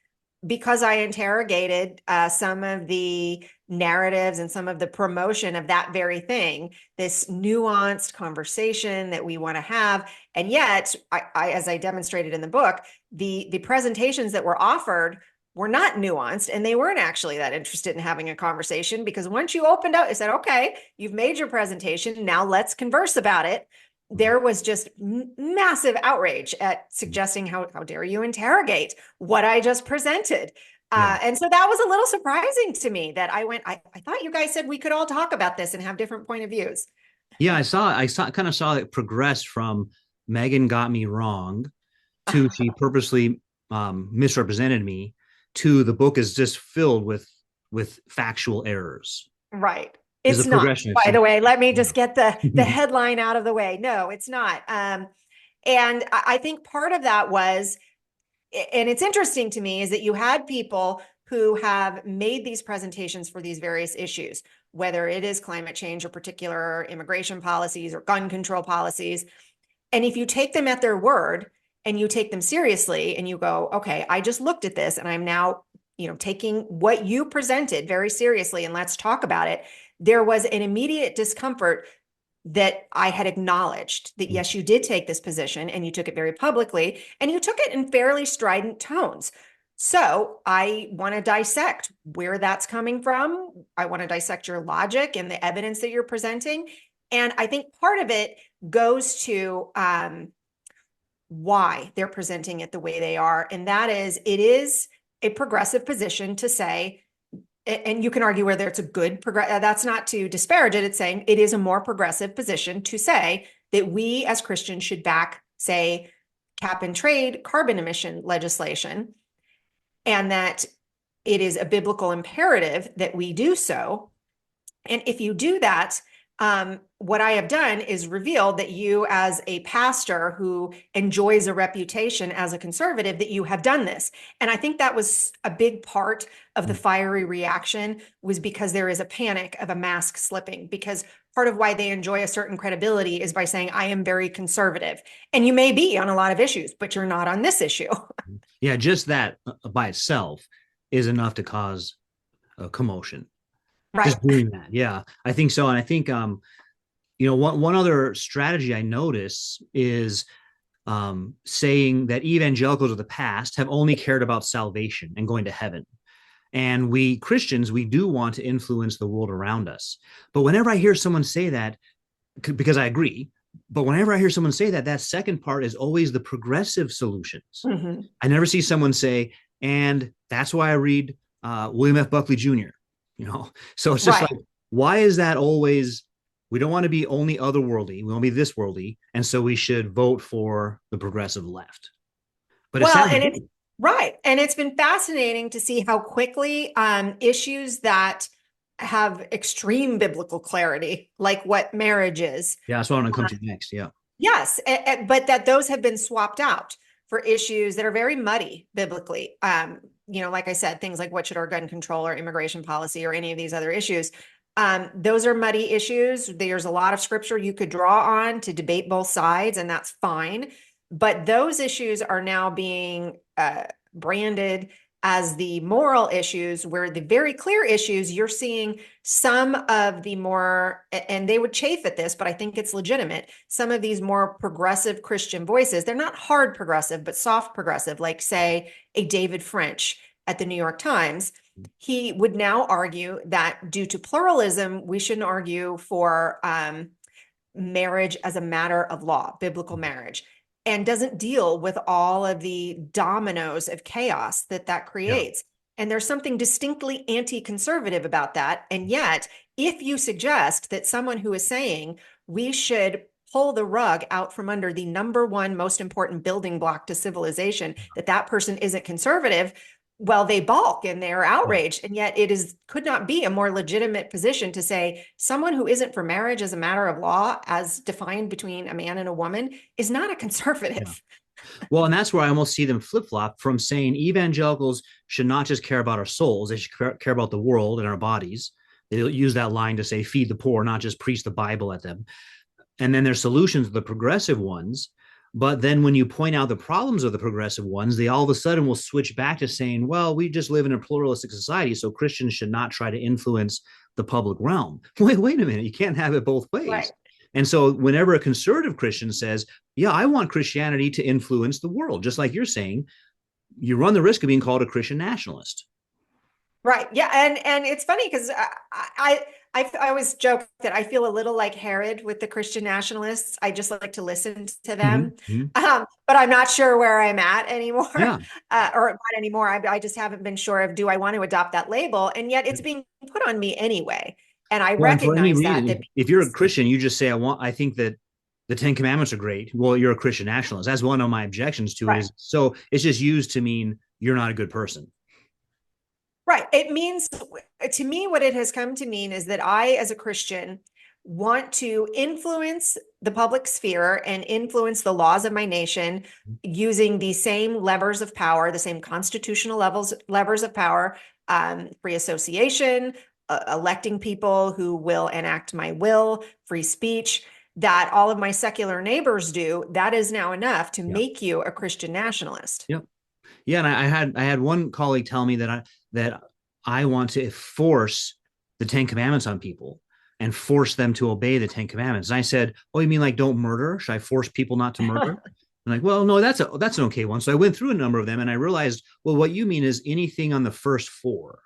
Speaker 2: because I interrogated some of the narratives and some of the promotion of that very thing, this nuanced conversation that we want to have, and yet, as I demonstrated in the book, the presentations that were offered were not nuanced and they weren't actually that interested in having a conversation because once you opened up, you said, okay, you've made your presentation. Now let's converse about it. There was just massive outrage at suggesting how dare you interrogate what I just presented.
Speaker 1: Yeah.
Speaker 2: And so that was a little surprising to me that I thought you guys said we could all talk about this and have different point of views.
Speaker 1: Yeah, kind of saw it progress from Megan got me wrong to she purposely misrepresented me to the book is just filled with factual errors.
Speaker 2: Right.
Speaker 1: Is a
Speaker 2: It's not,
Speaker 1: progression.
Speaker 2: by the way. Let me
Speaker 1: Yeah.
Speaker 2: just get the headline out of the way. No, it's not. And I think part of that was, and it's interesting to me, is that you had people who have made these presentations for these various issues, whether it is climate change or particular immigration policies or gun control policies. And if you take them at their word and you take them seriously and you go, okay, I just looked at this and I'm now, taking what you presented very seriously and let's talk about it. There was an immediate discomfort that I had acknowledged that, yes, you did take this position and you took it very publicly and you took it in fairly strident tones. So I want to dissect where that's coming from. I want to dissect your logic and the evidence that you're presenting. And I think part of it goes to why they're presenting it the way they are. And that is, it is a progressive position to say, and you can argue whether it's a good that's not to disparage it. It's saying it is a more progressive position to say that we as Christians should back, say, cap and trade carbon emission legislation, and that it is a biblical imperative that we do so. And if you do that, what I have done is revealed that you, as a pastor who enjoys a reputation as a conservative, that you have done this. And I think that was a big part of the fiery reaction, was because there is a panic of a mask slipping, because part of why they enjoy a certain credibility is by saying, I am very conservative. And you may be on a lot of issues, but you're not on this issue.
Speaker 1: Yeah, just that by itself is enough to cause a commotion.
Speaker 2: Right.
Speaker 1: Just doing that. Yeah, I think so. And I think one other strategy I notice is saying that evangelicals of the past have only cared about salvation and going to heaven. And we Christians, we do want to influence the world around us. But whenever I hear someone say that, because I agree, But whenever I hear someone say that, that second part is always the progressive solutions.
Speaker 2: Mhm.
Speaker 1: I never see someone say, and that's why I read William F. Buckley Jr. You know, so it's just
Speaker 2: Right.
Speaker 1: like, why is that always? We don't want to be only otherworldly. We want to be this worldly, and so we should vote for the progressive left. But it
Speaker 2: Well,
Speaker 1: sounds
Speaker 2: and it's
Speaker 1: good.
Speaker 2: right. And it's been fascinating to see how quickly issues that have extreme biblical clarity, like what marriage is,
Speaker 1: Yeah, that's what I'm going to come to next. Yeah.
Speaker 2: yes, but that those have been swapped out for issues that are very muddy biblically. Like I said, things like what should our gun control or immigration policy or any of these other issues. Those are muddy issues. There's a lot of scripture you could draw on to debate both sides, and that's fine. But those issues are now being branded as the moral issues, where the very clear issues, you're seeing some of the more, and they would chafe at this, but I think it's legitimate. Some of these more progressive Christian voices, they're not hard progressive, but soft progressive, like say a David French at the New York Times. He would now argue that due to pluralism, we shouldn't argue for marriage as a matter of law, biblical marriage, and doesn't deal with all of the dominoes of chaos that
Speaker 1: Yeah.
Speaker 2: creates. And there's something distinctly anti-conservative about that. And yet, if you suggest that someone who is saying we should pull the rug out from under the number one most important building block to civilization, that person isn't conservative, well, they balk and they're
Speaker 1: Yeah.
Speaker 2: outraged. And yet could not be a more legitimate position to say someone who isn't for marriage as a matter of law, as defined between a man and a woman, is not a
Speaker 1: Yeah.
Speaker 2: conservative.
Speaker 1: Well, and that's where I almost see them flip flop from saying evangelicals should not just care about our souls, they should care about the world and our bodies. They use that line to say, feed the poor, not just preach the Bible at them. And then their solutions, the progressive ones. But then when you point out the problems of the progressive ones, they all of a sudden will switch back to saying, well, we just live in a pluralistic society, so Christians should not try to influence the public realm. Wait a minute. You can't have it both
Speaker 2: Right.
Speaker 1: ways. And so whenever a conservative Christian says, yeah, I want Christianity to influence the world, just like you're saying, you run the risk of being called a Christian nationalist.
Speaker 2: Right. Yeah. And it's funny because I always joke that I feel a little like Herod with the Christian nationalists. I just like to listen to them.
Speaker 1: Mm-hmm.
Speaker 2: But I'm not sure where I'm at anymore,
Speaker 1: Yeah.
Speaker 2: or not anymore. I just haven't been sure of, do I want to adopt that label? And yet it's being put on me anyway. And I
Speaker 1: Well, and for any
Speaker 2: recognize that
Speaker 1: reason, if you're a Christian, you just say, I think that the Ten Commandments are great. Well, you're a Christian nationalist. That's one of my objections to it
Speaker 2: right.
Speaker 1: is so it's just used to mean you're not a good person.
Speaker 2: Right. It means, to me, what it has come to mean is that I, as a Christian, want to influence the public sphere and influence the laws of my nation using the same levers of power, the same constitutional levers of power, free association, electing people who will enact my will, free speech, that all of my secular neighbors do. That is now enough to
Speaker 1: Yeah.
Speaker 2: make you a Christian nationalist.
Speaker 1: Yep. Yeah. And I had one colleague tell me that I want to force the Ten Commandments on people and force them to obey the Ten Commandments. And I said, oh, you mean like don't murder? Should I force people not to murder? I'm like, well, no, that's an okay one. So I went through a number of them and I realized, well, what you mean is anything on the first four.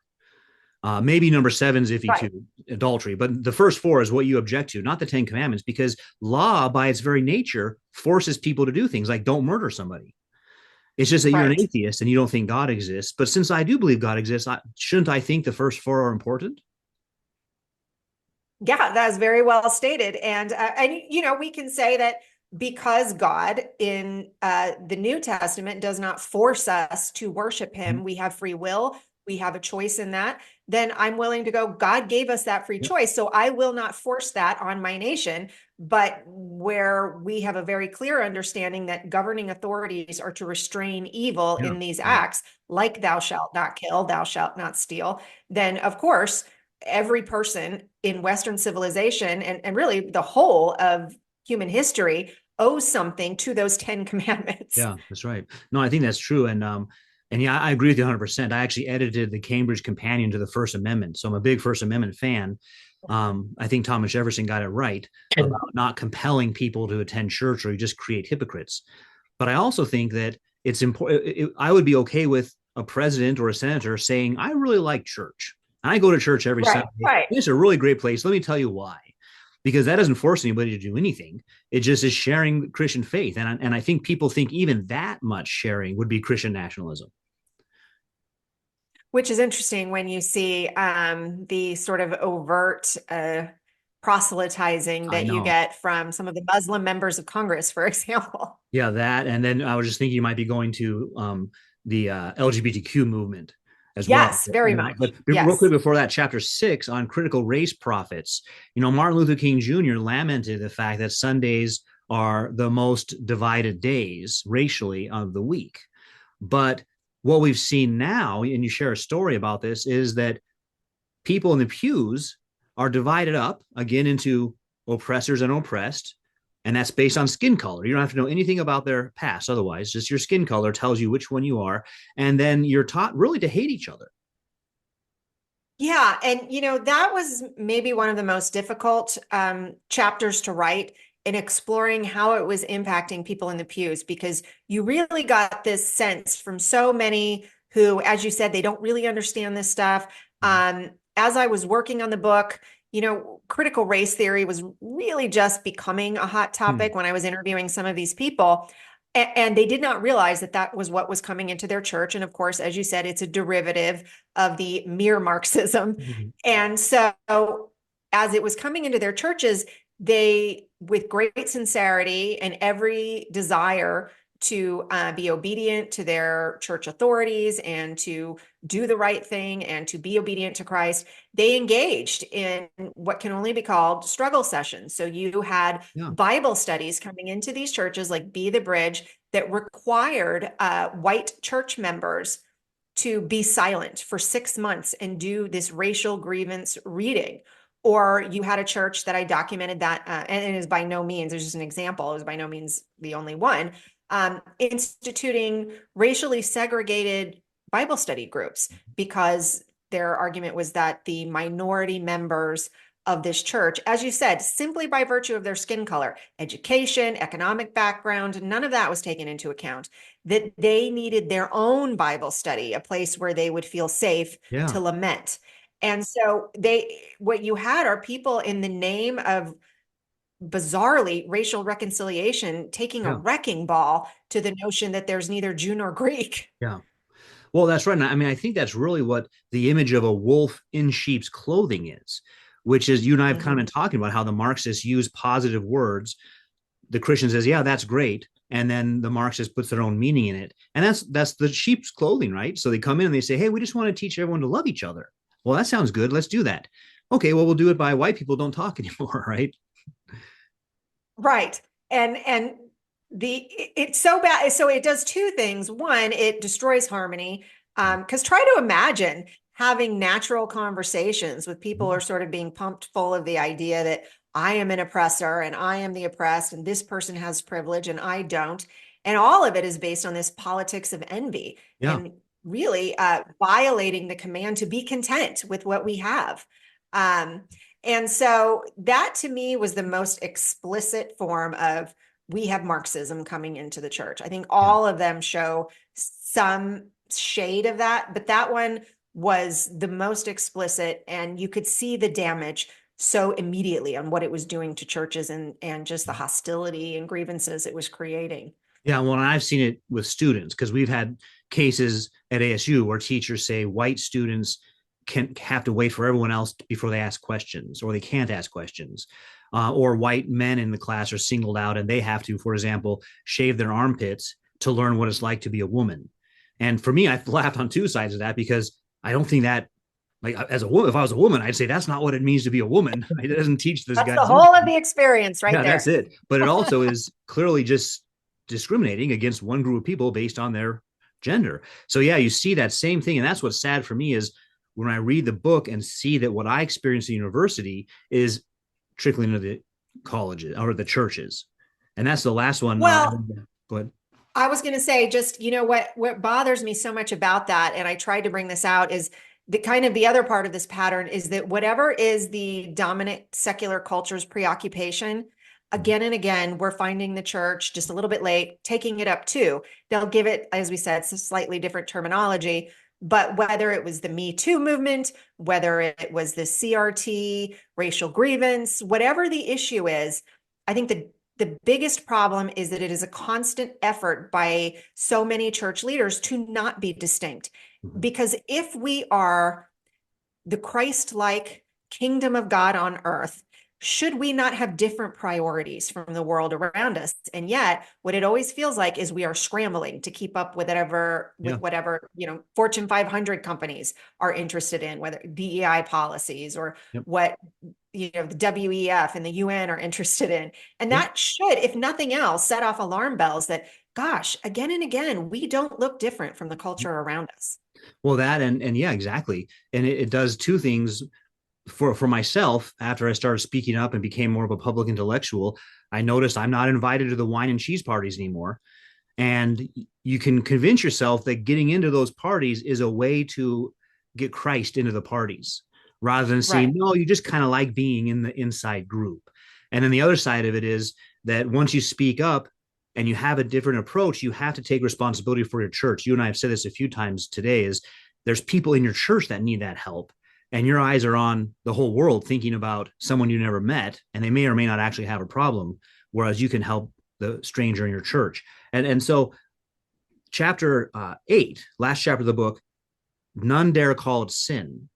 Speaker 1: Maybe number seven's iffy
Speaker 2: Right.
Speaker 1: too, adultery, but the first four is what you object to, not the Ten Commandments, because law by its very nature forces people to do things like don't murder somebody. It's just that you're an
Speaker 2: Right.
Speaker 1: atheist and you don't think God exists. But since I do believe God exists, shouldn't I think the first four are important?
Speaker 2: Yeah, that is very well stated. And we can say that because God in the New Testament does not force us to worship
Speaker 1: Mm-hmm.
Speaker 2: him, we have free will, we have a choice in that, then I'm willing to go, God gave us that free
Speaker 1: Yep.
Speaker 2: choice. So I will not force that on my nation. But where we have a very clear understanding that governing authorities are to restrain evil
Speaker 1: Yeah.
Speaker 2: in these
Speaker 1: Yeah.
Speaker 2: acts, like thou shalt not kill, thou shalt not steal, then of course, every person in Western civilization and really the whole of human history owes something to those 10 commandments.
Speaker 1: Yeah, that's right. No, I think that's true. And yeah, I agree with you 100%. I actually edited the Cambridge Companion to the First Amendment. So I'm a big First Amendment fan. I think Thomas Jefferson got it right about not compelling people to attend church or you just create hypocrites. But I also think that it's important. I would be okay with a president or a senator saying, I really like church. I go to church every
Speaker 2: Right,
Speaker 1: Sunday.
Speaker 2: right.
Speaker 1: It's a really great place. Let me tell you why. because that doesn't force anybody to do anything. It just is sharing Christian faith. And I think people think even that much sharing would be Christian nationalism.
Speaker 2: Which is interesting when you see the sort of overt proselytizing
Speaker 1: I
Speaker 2: that you
Speaker 1: know.
Speaker 2: get from some of the Muslim members of Congress, for example.
Speaker 1: Yeah, that. And then I was just thinking you might be going to the LGBTQ movement as well.
Speaker 2: Yes, very
Speaker 1: But
Speaker 2: much.
Speaker 1: real quick
Speaker 2: Yes.
Speaker 1: before that, chapter 6 on critical race prophets, Martin Luther King Jr. lamented the fact that Sundays are the most divided days racially of the week. But what we've seen now, and you share a story about this, is that people in the pews are divided up again into oppressors and oppressed. And that's based on skin color. You don't have to know anything about their past otherwise. Just your skin color tells you which one you are. And then you're taught really to hate each other.
Speaker 2: Yeah. And, that was maybe one of the most difficult chapters to write in exploring how it was impacting people in the pews, because you really got this sense from so many who, as you said, they don't really understand this stuff. As I was working on the book, critical race theory was really just becoming a hot topic when I was interviewing some of these people. And they did not realize that that was what was coming into their church. And of course, as you said, it's a derivative of the mere Marxism. And so as it was coming into their churches, they, with great sincerity and every desire to be obedient to their church authorities and to do the right thing and to be obedient to Christ, they engaged in what can only be called struggle sessions. So you had Bible studies coming into these churches like Be the Bridge that required white church members to be silent for 6 months and do this racial grievance reading. Or you had a church that I documented that, and it is by no means, there's just an example, it was by no means the only one, instituting racially segregated Bible study groups because their argument was that the minority members of this church, as you said, simply by virtue of their skin color, education, economic background, none of that was taken into account, that they needed their own Bible study, a place where they would feel safe to lament. And so what you had are people in the name of bizarrely racial reconciliation taking a wrecking ball to the notion that there's neither Jew nor Greek.
Speaker 1: Yeah. Well, that's right. I mean, I think that's really what the image of a wolf in sheep's clothing is, which is you and I have kind of been talking about how the Marxists use positive words. The Christian says, yeah, that's great. And then the Marxist puts their own meaning in it. And that's the sheep's clothing, right? So they come in and they say, hey, we just want to teach everyone to love each other. Well, that sounds good. Let's do that. Okay, well, we'll do it by white people don't talk anymore, right?
Speaker 2: Right. And it's so bad. So it does two things. One, it destroys harmony. Because try to imagine having natural conversations with people who are sort of being pumped full of the idea that I am an oppressor and I am the oppressed and this person has privilege and I don't. And all of it is based on this politics of envy and really violating the command to be content with what we have. And so that to me was the most explicit form of we have Marxism coming into the church. I think all of them show some shade of that, but that one was the most explicit, and you could see the damage so immediately on what it was doing to churches and just the hostility and grievances it was creating.
Speaker 1: Yeah, well, and I've seen it with students because we've had cases at ASU where teachers say white students can have to wait for everyone else before they ask questions, or they can't ask questions, or white men in the class are singled out and they have to, for example, shave their armpits to learn what it's like to be a woman. And for me, I've laughed on two sides of that because I don't think that, like, as a woman, if I was a woman, I'd say that's not what it means to be a woman. It doesn't teach this
Speaker 2: That's
Speaker 1: guy.
Speaker 2: the whole of the experience right there.
Speaker 1: That's it. But it also is clearly just discriminating against one group of people based on their gender. So yeah, you see that same thing. And that's what's sad for me is when I read the book and see that what I experienced at university is trickling into the colleges or the churches. And that's the last one.
Speaker 2: Well,
Speaker 1: go ahead.
Speaker 2: I was going to say, just, what bothers me so much about that, and I tried to bring this out, is the kind of the other part of this pattern is that whatever is the dominant secular culture's preoccupation, again and again, we're finding the church just a little bit late, taking it up too. They'll give it, as we said, some slightly different terminology, But whether it was the Me Too movement, whether it was the CRT, racial grievance, whatever the issue is, I think the biggest problem is that it is a constant effort by so many church leaders to not be distinct.
Speaker 1: Mhm.
Speaker 2: Because if we are the Christ-like kingdom of God on earth, should we not have different priorities from the world around us? And yet, what it always feels like is we are scrambling to keep up with whatever, Fortune 500 companies are interested in, whether DEI policies or
Speaker 1: Yep.
Speaker 2: what the WEF and the UN are interested in. And
Speaker 1: Yeah.
Speaker 2: that should, if nothing else, set off alarm bells that, gosh, again and again, we don't look different from the culture around us.
Speaker 1: Well, that and yeah, exactly. And it does two things for myself. After I started speaking up and became more of a public intellectual, I noticed I'm not invited to the wine and cheese parties anymore. And you can convince yourself that getting into those parties is a way to get Christ into the parties rather than saying,
Speaker 2: Right.
Speaker 1: no, you just kind of like being in the inside group. And then the other side of it is that once you speak up and you have a different approach, you have to take responsibility for your church. You and I have said this a few times today is there's people in your church that need that help. And your eyes are on the whole world thinking about someone you never met, and they may or may not actually have a problem, whereas you can help the stranger in your church. And so chapter 8, last chapter of the book, none dare call it sin.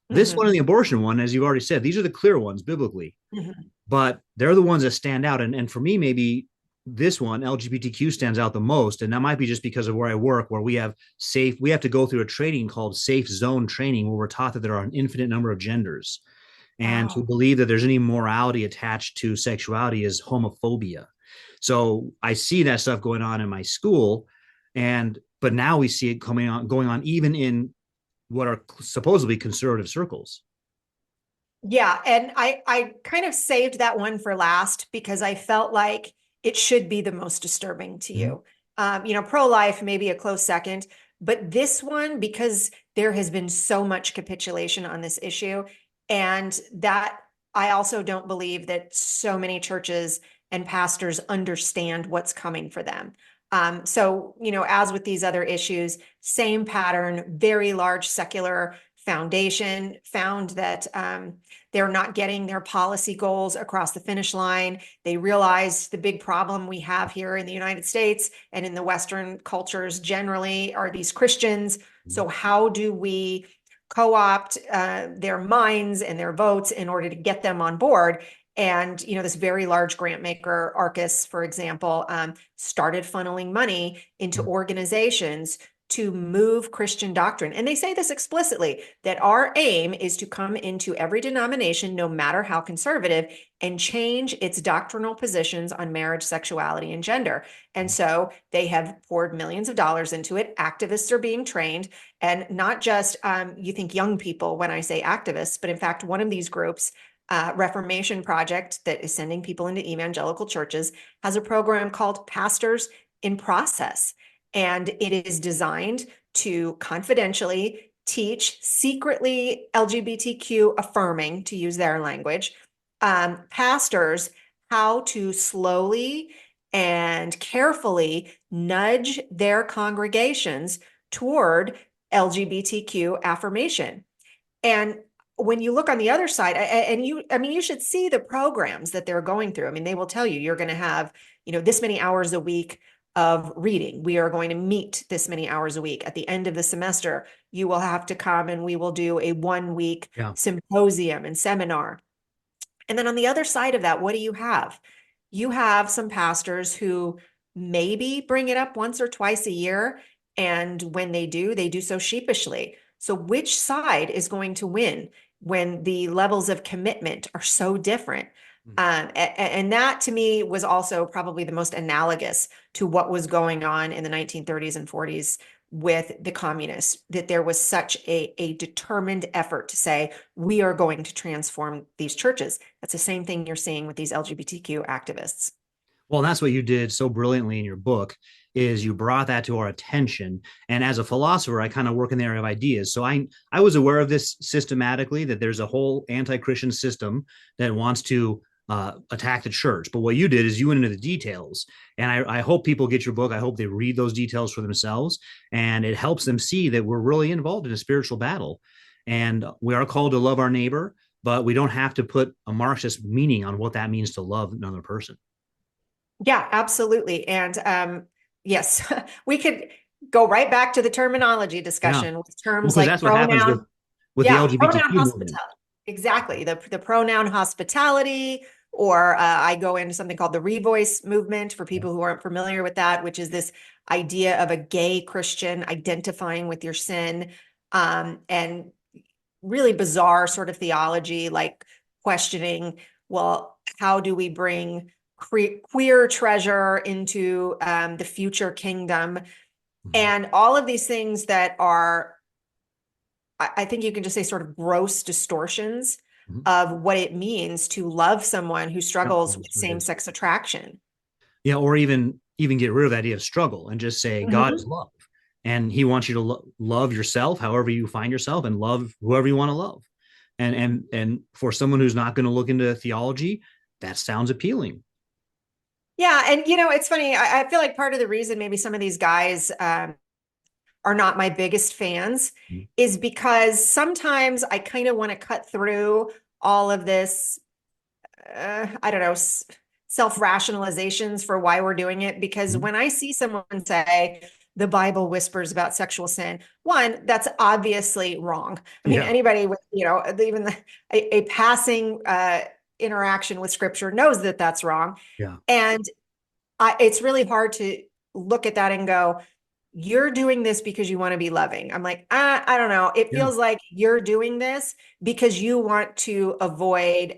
Speaker 1: This one
Speaker 2: Mm-hmm.
Speaker 1: and the abortion one, as you've already said, these are the clear ones biblically,
Speaker 2: Mm-hmm.
Speaker 1: but they're the ones that stand out. And for me, maybe this one, LGBTQ, stands out the most. And that might be just because of where I work, where we have to go through a training called safe zone training, where we're taught that there are an infinite number of genders. And to
Speaker 2: Wow.
Speaker 1: believe that there's any morality attached to sexuality is homophobia. So I see that stuff going on in my school, but now we see it going on even in what are supposedly conservative circles.
Speaker 2: Yeah, and I kind of saved that one for last because I felt like it should be the most disturbing to
Speaker 1: Mhm.
Speaker 2: you. Pro-life maybe a close second, but this one, because there has been so much capitulation on this issue, and that I also don't believe that so many churches and pastors understand what's coming for them. So, as with these other issues, same pattern, very large secular foundation found that they're not getting their policy goals across the finish line. They realize the big problem we have here in the United States and in the Western cultures generally are these Christians. So how do we co-opt their minds and their votes in order to get them on board? And this very large grant maker, Arcus, for example, started funneling money into organizations to move Christian doctrine. And they say this explicitly, that our aim is to come into every denomination, no matter how conservative, and change its doctrinal positions on marriage, sexuality, and gender. And so they have poured millions of dollars into it. Activists are being trained, and not just, you think young people when I say activists, but in fact, one of these groups, Reformation Project, that is sending people into evangelical churches, has a program called Pastors in Process. And it is designed to confidentially teach secretly LGBTQ affirming, to use their language, pastors how to slowly and carefully nudge their congregations toward LGBTQ affirmation. And when you look on the other side, you should see the programs that they're going through. I mean, they will tell you you're going to have, this many hours a week of reading. We are going to meet this many hours a week. At the end of the semester, you will have to come and we will do a 1 week
Speaker 1: Yeah.
Speaker 2: symposium and seminar. And then on the other side of that, what do you have? You have some pastors who maybe bring it up once or twice a year. And when they do so sheepishly. So which side is going to win when the levels of commitment are so different? And that to me was also probably the most analogous to what was going on in the 1930s and 40s with the communists, that there was such a determined effort to say, we are going to transform these churches. That's the same thing you're seeing with these LGBTQ activists.
Speaker 1: Well, that's what you did so brilliantly in your book is you brought that to our attention. And as a philosopher, I kind of work in the area of ideas. So I was aware of this systematically, that there's a whole anti-Christian system that wants to attack the church. But what you did is you went into the details. And I hope people get your book. I hope they read those details for themselves. And it helps them see that we're really involved in a spiritual battle. And we are called to love our neighbor, but we don't have to put a Marxist meaning on what that means to love another person.
Speaker 2: Yeah, absolutely. And yes, we could go right back to the terminology
Speaker 1: Yeah.
Speaker 2: discussion with
Speaker 1: Well,
Speaker 2: terms
Speaker 1: because
Speaker 2: like
Speaker 1: that's what happens
Speaker 2: pronoun.
Speaker 1: with the
Speaker 2: Yeah, pronoun
Speaker 1: LGBTQ movement.
Speaker 2: hospitality. Exactly. The pronoun hospitality, or I go into something called the revoice movement for
Speaker 1: Yeah.
Speaker 2: people who aren't familiar with that, which is this idea of a gay Christian identifying with your sin, and really bizarre sort of theology, like questioning, well, how do we bring queer treasure into the future kingdom?
Speaker 1: Mhm.
Speaker 2: And all of these things that are, I think you can just say, sort of gross distortions
Speaker 1: Mhm.
Speaker 2: of what it means to love someone who
Speaker 1: Yeah,
Speaker 2: struggles with
Speaker 1: that's what it is.
Speaker 2: same-sex attraction.
Speaker 1: Yeah, or even get rid of the idea of struggle and just say God is
Speaker 2: Mhm.
Speaker 1: love, and He wants you to love yourself, however you find yourself, and love whoever you want to love. And for someone who's not going to look into theology, that sounds appealing.
Speaker 2: Yeah, and it's funny. I feel like part of the reason maybe some of these guys are not my biggest fans
Speaker 1: Mhm.
Speaker 2: is because sometimes I kind of want to cut through all of this, I don't know, self-rationalizations for why we're doing it. Because
Speaker 1: Mhm.
Speaker 2: when I see someone say, the Bible whispers about sexual sin, one, that's obviously wrong. I mean,
Speaker 1: Yeah,
Speaker 2: anybody with, even a passing interaction with scripture knows that that's wrong.
Speaker 1: yeah,
Speaker 2: And it's really hard to look at that and go, you're doing this because you want to be loving. I'm like, I don't know. It
Speaker 1: yeah.
Speaker 2: feels like you're doing this because you want to avoid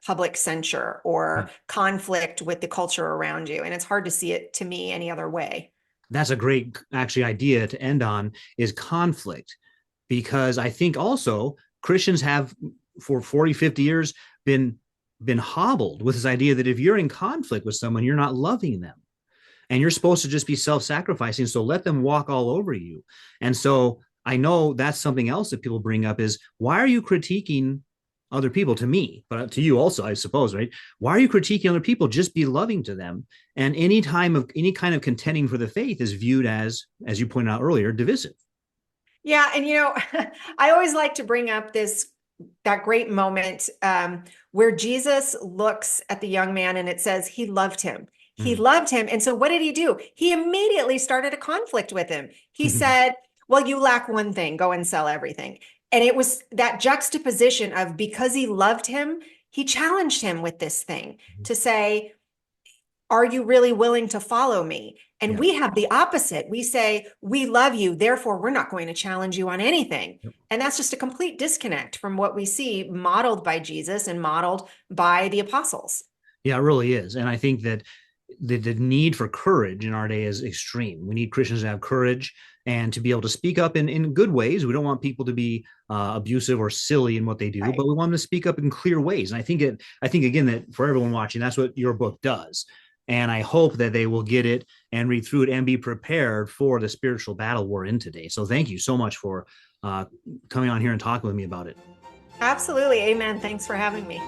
Speaker 2: public censure
Speaker 1: Yeah.
Speaker 2: or conflict with the culture around you. And it's hard to see it to me any other way.
Speaker 1: That's a great actually idea to end on is conflict, because I think also Christians have for 40, 50 years been hobbled with this idea that if you're in conflict with someone, you're not loving them. And you're supposed to just be self-sacrificing, so let them walk all over you. And so I know that's something else that people bring up is, why are you critiquing other people? To me, but to you also, I suppose, right? Why are you critiquing other people? Just be loving to them. And any time of any kind of contending for the faith is viewed as you pointed out earlier, divisive.
Speaker 2: Yeah, and I always like to bring up that great moment where Jesus looks at the young man and it says he loved him. He
Speaker 1: Mm.
Speaker 2: loved him. And so what did he do? He immediately started a conflict with him. He said, well, you lack one thing, go and sell everything. And it was that juxtaposition of, because he loved him, he challenged him with this thing to say, are you really willing to follow me? And
Speaker 1: Yeah.
Speaker 2: we have the opposite. We say, we love you, therefore we're not going to challenge you on anything.
Speaker 1: Yep.
Speaker 2: And that's just a complete disconnect from what we see modeled by Jesus and modeled by the apostles.
Speaker 1: Yeah, it really is. And I think that the need for courage in our day is extreme. We need Christians to have courage and to be able to speak up in good ways. We don't want people to be abusive or silly in what they do,
Speaker 2: Right.
Speaker 1: but we want them to speak up in clear ways. And I think again that for everyone watching, that's what your book does. And I hope that they will get it and read through it and be prepared for the spiritual battle we're in today. So thank you so much for uh, coming on here and talking with me about it.
Speaker 2: Absolutely. Amen. Thanks for having me.